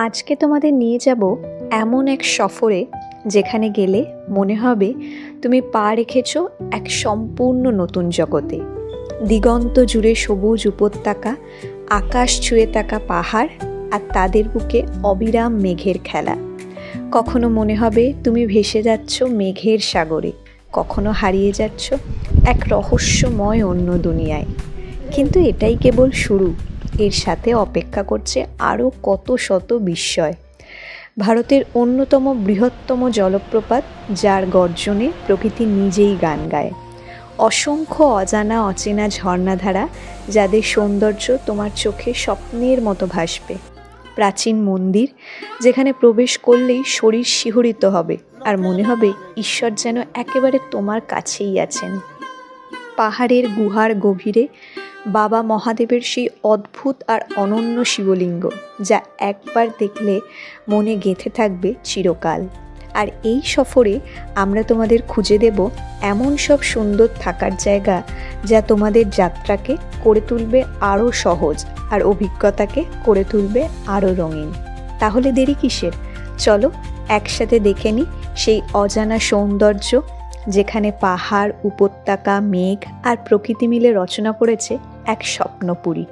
আজকে তোমাদের নিয়ে যাব এমন এক সফরে যেখানে গেলে মনে হবে তুমি পা রেখেছো এক সম্পূর্ণ নতুন জগতে। দিগন্ত জুড়ে সবুজ উপত্যকা, আকাশ ছুঁয়ে থাকা পাহাড়, আর তাদের বুকে অবিরাম মেঘের খেলা। কখনো মনে হবে তুমি ভেসে যাচ্ছ মেঘের সাগরে, কখনো হারিয়ে যাচ্ছ এক রহস্যময় অন্য দুনিয়ায়। কিন্তু এটাই কেবল শুরু, এর সাথে অপেক্ষা করছে আরও কত শত বিস্ময়। ভারতের অন্যতম বৃহত্তম জলপ্রপাত, যার গর্জনে প্রকৃতি নিজেই গান গায়। অসংখ্য অজানা অচেনা ঝর্ণাধারা, যাদের সৌন্দর্য তোমার চোখে স্বপ্নের মতো ভাসবে। প্রাচীন মন্দির, যেখানে প্রবেশ করলেই শরীর শিহরিত হবে আর মনে হবে ঈশ্বর যেন একেবারে তোমার কাছেই আছেন। পাহাড়ের গুহার গভীরে বাবা মহাদেবের সেই অদ্ভুত আর অনন্য শিবলিঙ্গ, যা একবার দেখলে মনে গেঁথে থাকবে চিরকাল। আর এই সফরে আমরা তোমাদের খুঁজে দেব এমন সব সুন্দর থাকার জায়গা, যা তোমাদের যাত্রাকে করে তুলবে আরও সহজ আর অভিজ্ঞতাকে করে তুলবে আরও রঙিন। তাহলে দেরি কিসের? চলো একসাথে দেখে নিই সেই অজানা সৌন্দর্য, যেখানে পাহাড়, উপত্যকা, মেঘ আর প্রকৃতি মিলে রচনা করেছে এক স্বপ্নপুরী।